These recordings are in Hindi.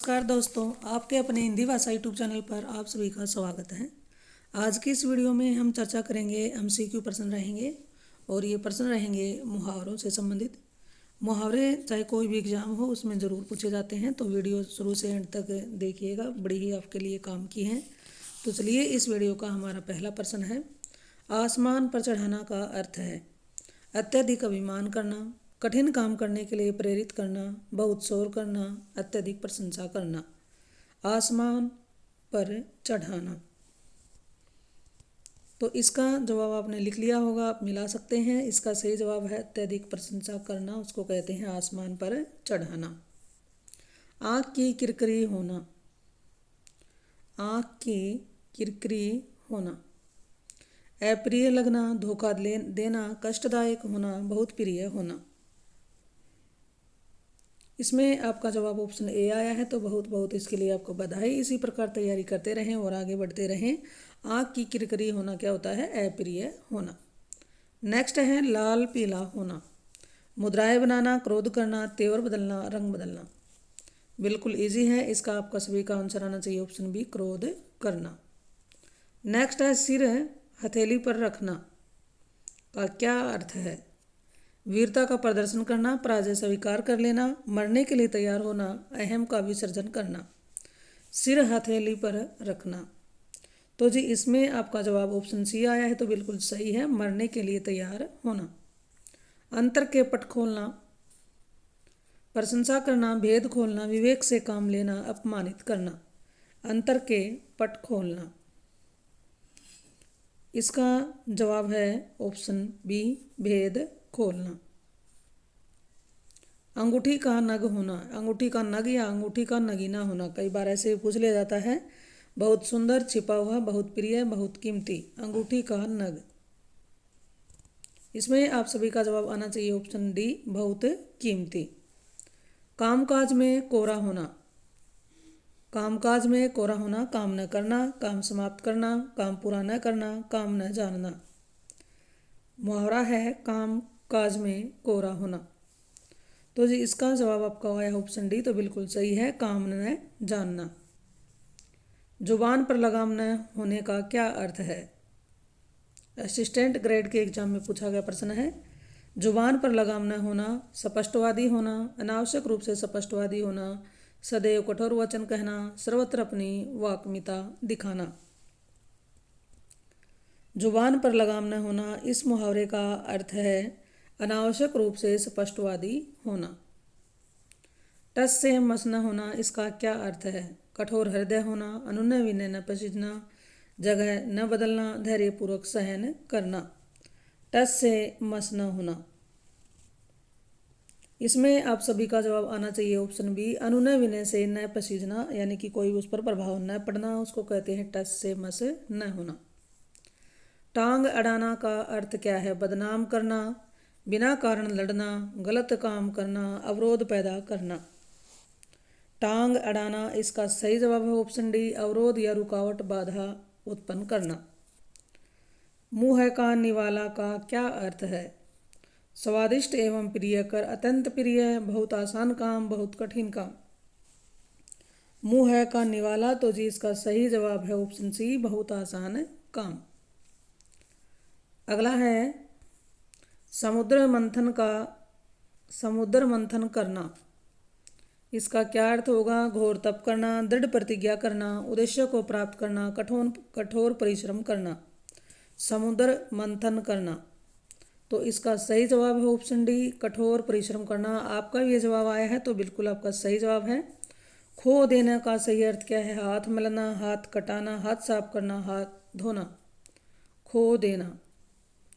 नमस्कार दोस्तों, आपके अपने हिंदी भाषा यूट्यूब चैनल पर आप सभी का स्वागत है। आज की इस वीडियो में हम चर्चा करेंगे एमसीक्यू प्रश्न रहेंगे और ये प्रश्न रहेंगे मुहावरों से संबंधित। मुहावरे चाहे कोई भी एग्जाम हो उसमें ज़रूर पूछे जाते हैं, तो वीडियो शुरू से एंड तक देखिएगा, बड़ी ही आपके लिए काम की है। तो चलिए इस वीडियो का हमारा पहला प्रश्न है, आसमान पर चढ़ाना का अर्थ है अत्यधिक अभिमान करना, कठिन काम करने के लिए प्रेरित करना, बहुत शोर करना, अत्यधिक प्रशंसा करना। आसमान पर चढ़ाना, तो इसका जवाब आपने लिख लिया होगा, आप मिला सकते हैं। इसका सही जवाब है अत्यधिक प्रशंसा करना, उसको कहते हैं आसमान पर चढ़ाना। आँख की किरकिरी होना, आँख की किरकिरी होना। अप्रिय लगना, धोखा देना, कष्टदायक होना, बहुत प्रिय होना। इसमें आपका जवाब ऑप्शन ए आया है, तो बहुत बहुत इसके लिए आपको बधाई। इसी प्रकार तैयारी करते रहें और आगे बढ़ते रहें। आँख की किरकिरी होना क्या होता है? अप्रिय होना। नेक्स्ट है लाल पीला होना, मुद्राएं बनाना, क्रोध करना, तेवर बदलना, रंग बदलना। बिल्कुल इजी है, इसका आपका सभी का आंसर आना चाहिए ऑप्शन बी, क्रोध करना। नेक्स्ट है सिर हथेली पर रखना का क्या अर्थ है? वीरता का प्रदर्शन करना, पराजय स्वीकार कर लेना, मरने के लिए तैयार होना, अहम का विसर्जन करना। सिर हथेली पर रखना, तो जी इसमें आपका जवाब ऑप्शन सी आया है, तो बिल्कुल सही है, मरने के लिए तैयार होना। अंतर के पट खोलना, प्रशंसा करना, भेद खोलना, विवेक से काम लेना, अपमानित करना। अंतर के पट खोलना, इसका जवाब है ऑप्शन बी, भेद खोलना। अंगूठी का नग होना, अंगूठी का नग या अंगूठी का नगीना होना, कई बार ऐसे पूछ लिया जाता है। बहुत सुंदर, छिपा हुआ, बहुत प्रिय, बहुत कीमती। अंगूठी का नग, इसमें आप सभी का जवाब आना चाहिए ऑप्शन डी, बहुत कीमती। कामकाज में कोरा होना, कामकाज में कोरा होना, काम न करना, काम समाप्त करना, काम पूरा न करना, काम न जानना। मुहावरा है काम काज में कोरा होना, तो जी इसका जवाब आपका आया ऑप्शन डी, तो बिल्कुल सही है, काम न जानना। जुबान पर लगाम न होने का क्या अर्थ है? असिस्टेंट ग्रेड के एग्जाम में पूछा गया प्रश्न है। जुबान पर लगाम न होना, स्पष्टवादी होना, अनावश्यक रूप से स्पष्टवादी होना, सदैव कठोर वचन कहना, सर्वत्र अपनी वाक्मीता दिखाना। जुबान पर लगाम न होना, इस मुहावरे का अर्थ है अनावश्यक रूप से स्पष्टवादी होना। टस से मस न होना, इसका क्या अर्थ है? कठोर हृदय होना, अनुनय विनय न पसीजना, जगह न बदलना, धैर्यपूर्वक सहन करना। टस से मस न होना, इसमें आप सभी का जवाब आना चाहिए ऑप्शन बी, अनुनय विनय से न पसीजना, यानी कि कोई उस पर प्रभाव न पड़ना, उसको कहते हैं टस से मस न होना। टांग अड़ाना का अर्थ क्या है? बदनाम करना, बिना कारण लड़ना, गलत काम करना, अवरोध पैदा करना। टांग अड़ाना, इसका सही जवाब है ऑप्शन डी, अवरोध या रुकावट, बाधा उत्पन्न करना। मुँह का निवाला का क्या अर्थ है? स्वादिष्ट एवं प्रियकर, अत्यंत प्रिय, बहुत आसान काम, बहुत कठिन काम। मुँह का निवाला, तो जी इसका सही जवाब है ऑप्शन सी, बहुत आसान काम। अगला है समुद्र मंथन करना, इसका क्या अर्थ होगा? घोर तप करना, दृढ़ प्रतिज्ञा करना, उद्देश्य को प्राप्त करना, कठोर परिश्रम करना। समुद्र मंथन करना, तो इसका सही जवाब है ऑप्शन डी, कठोर परिश्रम करना। आपका ये जवाब आया है, तो बिल्कुल आपका सही जवाब है। खो देने का सही अर्थ क्या है? हाथ मलना, हाथ कटाना, हाथ साफ करना, हाथ धोना। खो देना,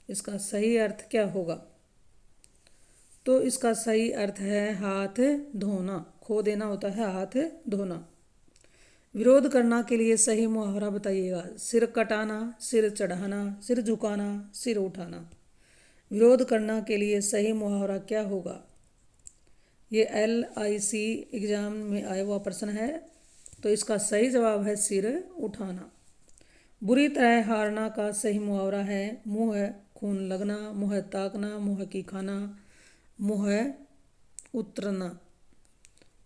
इसका सही अर्थ क्या होगा? तो इसका सही अर्थ है हाथ धोना। खो देना होता है हाथ धोना। विरोध करना के लिए सही मुहावरा बताइएगा। सिर कटाना, सिर चढ़ाना, सिर झुकाना, सिर उठाना। विरोध करना के लिए सही मुहावरा क्या होगा? ये LIC एग्जाम में आया हुआ प्रश्न है, तो इसका सही जवाब है सिर उठाना। बुरी तरह हारना का सही मुहावरा है मुँह खून लगना, मुँह ताकना, मुँह की खाना, मुँह उतरना।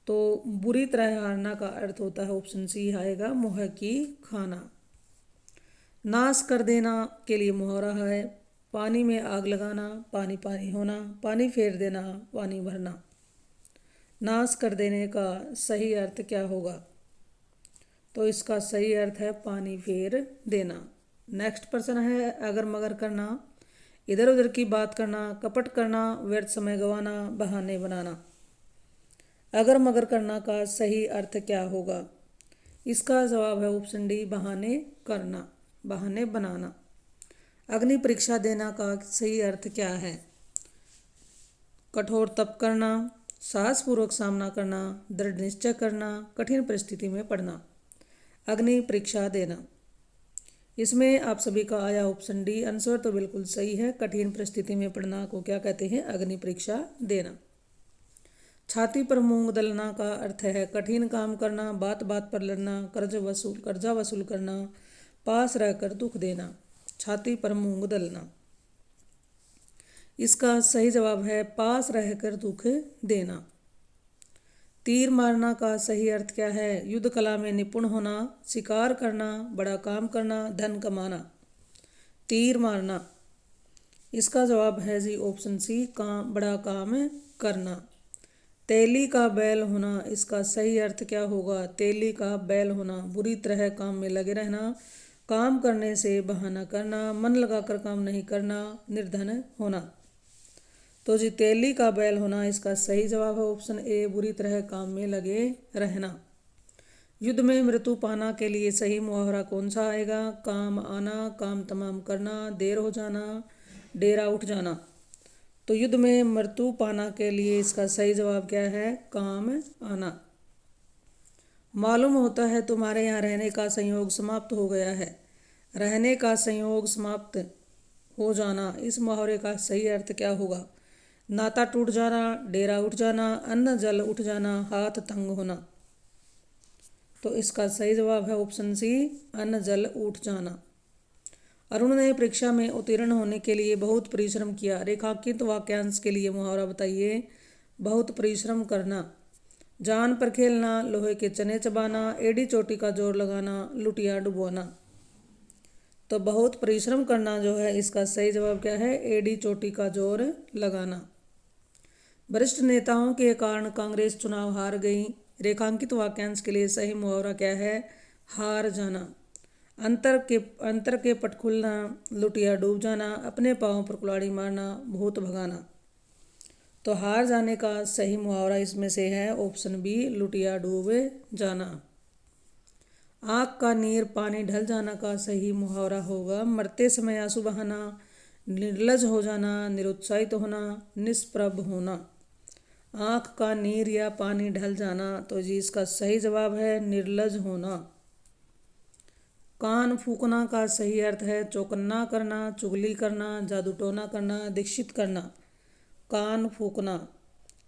तो बुरी तरह हारना का अर्थ होता है ऑप्शन सी आएगा मुँह की खाना। नाश कर देना के लिए मुहावरा है पानी में आग लगाना, पानी पानी होना, पानी फेर देना, पानी भरना। नाश कर देने का सही अर्थ क्या होगा? तो इसका सही अर्थ है पानी फेर देना। नेक्स्ट प्रश्न है अगर मगर करना, इधर उधर की बात करना, कपट करना, व्यर्थ समय गंवाना, बहाने बनाना। अगर मगर करना का सही अर्थ क्या होगा? इसका जवाब है ऑप्शन डी बहाने करना, बहाने बनाना। अग्नि परीक्षा देना का सही अर्थ क्या है? कठोर तप करना, साहसपूर्वक सामना करना, दृढ़ निश्चय करना, कठिन परिस्थिति में पड़ना। अग्नि परीक्षा देना, इसमें आप सभी का आया ऑप्शन डी आंसर तो बिल्कुल सही है। कठिन परिस्थिति में पड़ना को क्या कहते हैं? अग्नि परीक्षा देना। छाती पर मूंग दलना का अर्थ है कठिन काम करना, बात बात पर लड़ना, कर्जा वसूल करना, पास रहकर दुख देना। छाती पर मूंग दलना, इसका सही जवाब है पास रहकर दुख देना। तीर मारना का सही अर्थ क्या है? युद्ध कला में निपुण होना, शिकार करना, बड़ा काम करना, धन कमाना। तीर मारना, इसका जवाब है जी ऑप्शन सी काम, बड़ा काम करना। तेली का बैल होना, इसका सही अर्थ क्या होगा? तेली का बैल होना, बुरी तरह काम में लगे रहना, काम करने से बहाना करना, मन लगाकर काम नहीं करना, निर्धन होना। तो जी तेली का बैल होना इसका सही जवाब है ऑप्शन ए बुरी तरह काम में लगे रहना। युद्ध में मृत्यु पाना के लिए सही मुहावरा कौन सा आएगा? काम आना, काम तमाम करना, देर हो जाना, डेरा उठ जाना। तो युद्ध में मृत्यु पाना के लिए इसका सही जवाब क्या है? काम आना। मालूम होता है तुम्हारे यहाँ रहने का संयोग समाप्त हो गया है। रहने का संयोग समाप्त हो जाना, इस मुहावरे का सही अर्थ क्या होगा? नाता टूट जाना, डेरा उठ जाना, अन्न जल उठ जाना, हाथ तंग होना। तो इसका सही जवाब है ऑप्शन सी अन्न जल उठ जाना। अरुण ने परीक्षा में उत्तीर्ण होने के लिए बहुत परिश्रम किया। रेखांकित वाक्यांश के लिए मुहावरा बताइए। बहुत परिश्रम करना, जान पर खेलना, लोहे के चने चबाना, एड़ी चोटी का जोर लगाना, लुटिया डुबोना। तो बहुत परिश्रम करना जो है इसका सही जवाब क्या है? एड़ी चोटी का जोर लगाना। वरिष्ठ नेताओं के कारण कांग्रेस चुनाव हार गई। रेखांकित वाक्यांश के लिए सही मुहावरा क्या है? हार जाना। अंतर के पट खुलना, लुटिया डूब जाना, अपने पाँव पर कुल्हाड़ी मारना, भूत भगाना। तो हार जाने का सही मुहावरा इसमें से है ऑप्शन बी लुटिया डूब जाना। आँख का नीर पानी ढल जाना का सही मुहावरा होगा मरते समय आंसू बहाना, निर्लज हो जाना, निरुत्साहित होना, निष्प्रभ होना। आँख का नीर या पानी ढल जाना, तो जी इसका सही जवाब है निर्लज होना। कान फूकना का सही अर्थ है चौकन्ना करना, चुगली करना, जादू टोना करना, दीक्षित करना। कान फूकना,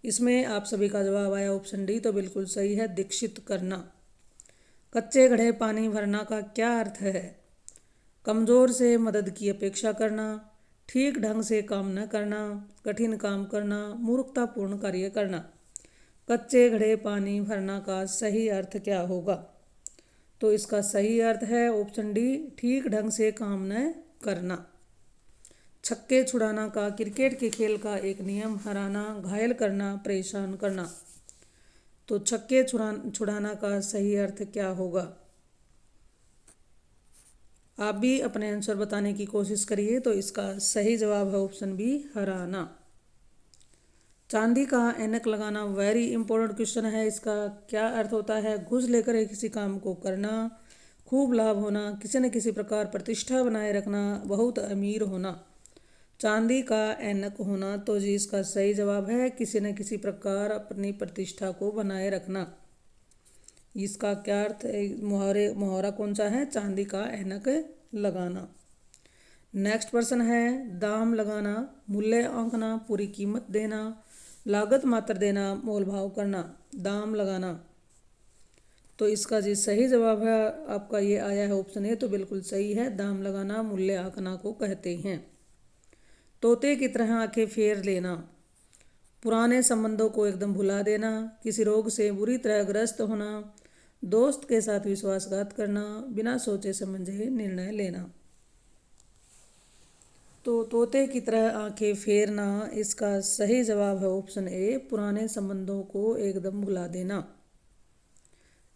इसमें आप सभी का जवाब आया ऑप्शन डी तो बिल्कुल सही है दीक्षित करना। कच्चे घड़े पानी भरना का क्या अर्थ है? कमज़ोर से मदद की अपेक्षा करना, ठीक ढंग से काम न करना, कठिन काम करना, मूर्खतापूर्ण कार्य करना। कच्चे घड़े पानी भरना का सही अर्थ क्या होगा? तो इसका सही अर्थ है ऑप्शन डी ठीक ढंग से काम न करना। छक्के छुड़ाना का क्रिकेट के खेल का एक नियम हराना, घायल करना, परेशान करना। तो छक्के छुड़ाना का सही अर्थ क्या होगा? आप भी अपने आंसर बताने की कोशिश करिए। तो इसका सही जवाब है ऑप्शन बी हराना। चांदी का ऐनक लगाना वेरी इंपॉर्टेंट क्वेश्चन है। इसका क्या अर्थ होता है? घूस लेकर किसी काम को करना, खूब लाभ होना, किसी न किसी प्रकार प्रतिष्ठा बनाए रखना, बहुत अमीर होना। चांदी का ऐनक होना, तो जी इसका सही जवाब है किसी न किसी प्रकार अपनी प्रतिष्ठा को बनाए रखना। इसका क्या अर्थ मुहावरा कौन सा है? चांदी का ऐनक लगाना। नेक्स्ट प्रश्न है दाम लगाना, मूल्य आंकना, पूरी कीमत देना, लागत मात्र देना, मोल भाव करना। दाम लगाना, तो इसका जी सही जवाब है आपका ये आया है ऑप्शन ए तो बिल्कुल सही है। दाम लगाना मूल्य आंकना को कहते हैं। तोते की तरह आंखें फेर लेना, पुराने संबंधों को एकदम भुला देना, किसी रोग से बुरी तरह ग्रस्त होना, दोस्त के साथ विश्वासघात करना, बिना सोचे समझे निर्णय लेना। तो तोते की तरह आंखें फेरना, इसका सही जवाब है ऑप्शन ए, पुराने संबंधों को एकदम भुला देना।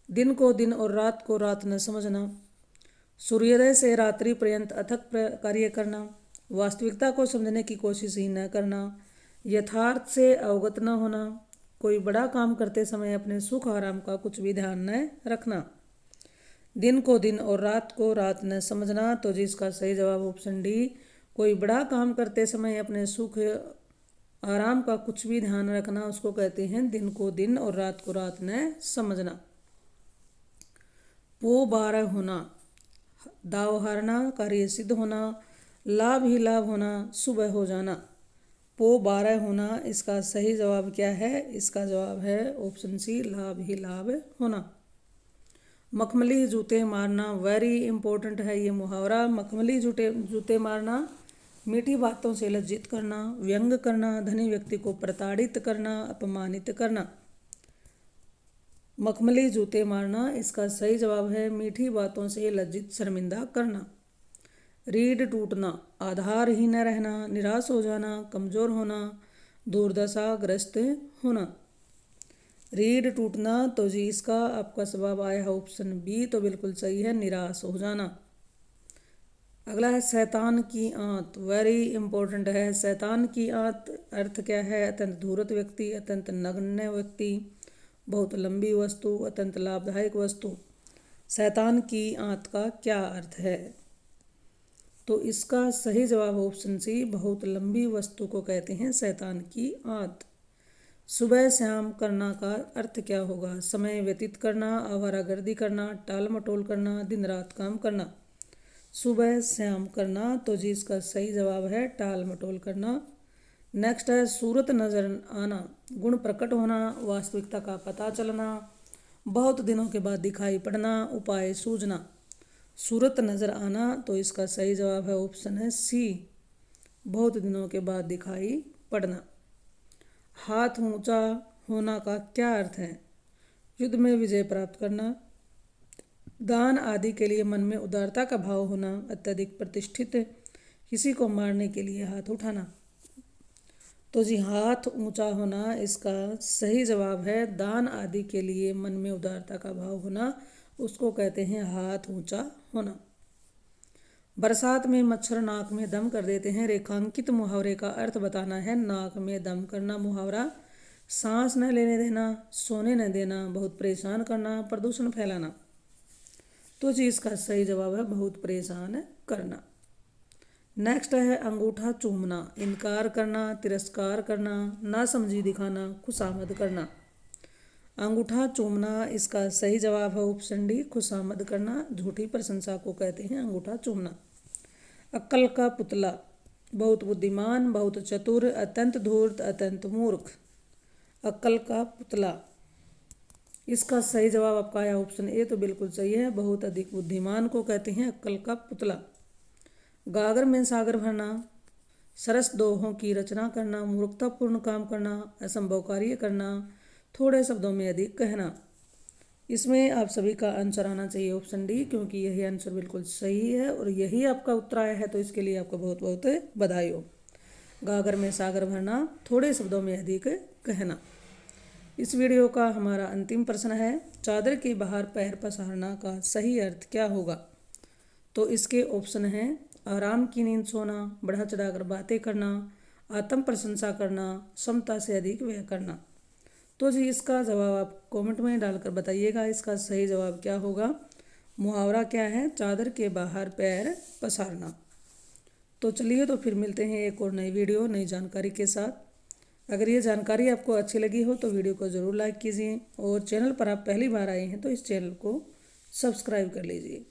दिन को दिन और रात को रात न समझना, सूर्योदय से रात्रि पर्यंत अथक कार्य करना, वास्तविकता को समझने की कोशिश ही न करना, यथार्थ से अवगत न होना, कोई बड़ा काम करते समय अपने सुख आराम का कुछ भी ध्यान न रखना। दिन को दिन और रात को रात न समझना, तो जिसका सही जवाब ऑप्शन डी, कोई बड़ा काम करते समय अपने सुख आराम का कुछ भी ध्यान रखना, उसको कहते हैं दिन को दिन और रात को रात न समझना। पो 12 होना, दाव हारना, कार्य सिद्ध होना, लाभ ही लाभ होना, सुबह हो जाना। पो 12 होना, इसका सही जवाब क्या है? इसका जवाब है ऑप्शन सी, लाभ ही लाभ होना। मखमली जूते मारना, वेरी इंपॉर्टेंट है ये मुहावरा। मखमली जूते मारना, मीठी बातों से लज्जित करना, व्यंग करना, धनी व्यक्ति को प्रताड़ित करना, अपमानित करना। मखमली जूते मारना, इसका सही जवाब है मीठी बातों से लज्जित शर्मिंदा करना। रीढ़ टूटना, आधार ही न रहना, निराश हो जाना, कमजोर होना, दुर्दशाग्रस्त होना। रीढ़ टूटना, तो जी इसका आपका जवाब आया है ऑप्शन बी, तो बिल्कुल सही है, निराश हो जाना। अगला है शैतान की आंत, वेरी इंपॉर्टेंट है। शैतान की आंत अर्थ क्या है? अत्यंत धूर्त व्यक्ति, अत्यंत नगण्य व्यक्ति, बहुत लंबी वस्तु, अत्यंत लाभदायक वस्तु। शैतान की आंत का क्या अर्थ है? तो इसका सही जवाब ऑप्शन सी, बहुत लंबी वस्तु को कहते हैं शैतान की आंत। सुबह शाम करना का अर्थ क्या होगा? समय व्यतीत करना, आवारागर्दी करना, टाल मटोल करना, दिन रात काम करना। सुबह शाम करना, तो जी इसका सही जवाब है टाल मटोल करना। नेक्स्ट है सूरत नजर आना, गुण प्रकट होना, वास्तविकता का पता चलना, बहुत दिनों के बाद दिखाई पड़ना, उपाय सूझना। सूरत नजर आना, तो इसका सही जवाब है ऑप्शन है सी, बहुत दिनों के बाद दिखाई पड़ना। हाथ ऊंचा होना का क्या अर्थ है? युद्ध में विजय प्राप्त करना, दान आदि के लिए मन में उदारता का भाव होना, अत्यधिक प्रतिष्ठित, किसी को मारने के लिए हाथ उठाना। तो जी हाथ ऊंचा होना, इसका सही जवाब है दान आदि के लिए मन में उदारता का भाव होना, उसको कहते हैं हाथ ऊंचा होना। बरसात में मच्छर नाक में दम कर देते हैं, रेखांकित मुहावरे का अर्थ बताना है। नाक में दम करना मुहावरा, सांस न लेने देना, सोने न देना, बहुत परेशान करना, प्रदूषण फैलाना। तो जी इसका सही जवाब है बहुत परेशान करना। नेक्स्ट है अंगूठा चूमना, इनकार करना, तिरस्कार करना, नासमझी दिखाना, खुशामद करना। अंगूठा चूमना, इसका सही जवाब है ऑप्शन डी, खुशामद करना, झूठी प्रशंसा को कहते हैं अंगूठा चूमना। अक्ल का पुतला, बहुत बुद्धिमान, बहुत चतुर, अत्यंत धूर्त, अत्यंत मूर्ख। अक्ल का पुतला, इसका सही जवाब आपका आया ऑप्शन ए, तो बिल्कुल सही है, बहुत अधिक बुद्धिमान को कहते हैं अक्ल का पुतला। गागर में सागर भरना, सरस दोहों की रचना करना, मूर्खतापूर्ण काम करना, असंभव कार्य करना, थोड़े शब्दों में अधिक कहना। इसमें आप सभी का आंसर आना चाहिए ऑप्शन डी, क्योंकि यही आंसर बिल्कुल सही है और यही आपका उत्तर आया है, तो इसके लिए आपको बहुत बहुत बधाई हो। गागर में सागर भरना, थोड़े शब्दों में अधिक कहना। इस वीडियो का हमारा अंतिम प्रश्न है, चादर के बाहर पैर पसारना का सही अर्थ क्या होगा? तो इसके ऑप्शन हैं आराम की नींद सोना, बढ़ा चढ़ाकर बातें करना, आत्म प्रशंसा करना, क्षमता से अधिक व्यय करना। तो जी इसका जवाब आप कमेंट में डालकर बताइएगा, इसका सही जवाब क्या होगा? मुहावरा क्या है? चादर के बाहर पैर पसारना। तो चलिए, तो फिर मिलते हैं एक और नई वीडियो नई जानकारी के साथ। अगर ये जानकारी आपको अच्छी लगी हो तो वीडियो को ज़रूर लाइक कीजिए, और चैनल पर आप पहली बार आए हैं तो इस चैनल को सब्सक्राइब कर लीजिए।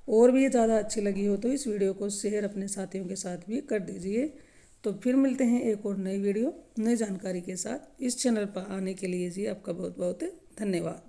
और भी ज़्यादा अच्छी लगी हो तो इस वीडियो को शेयर अपने साथियों के साथ भी कर दीजिए। तो फिर मिलते हैं एक और नई वीडियो नई जानकारी के साथ। इस चैनल पर आने के लिए जी आपका बहुत बहुत धन्यवाद।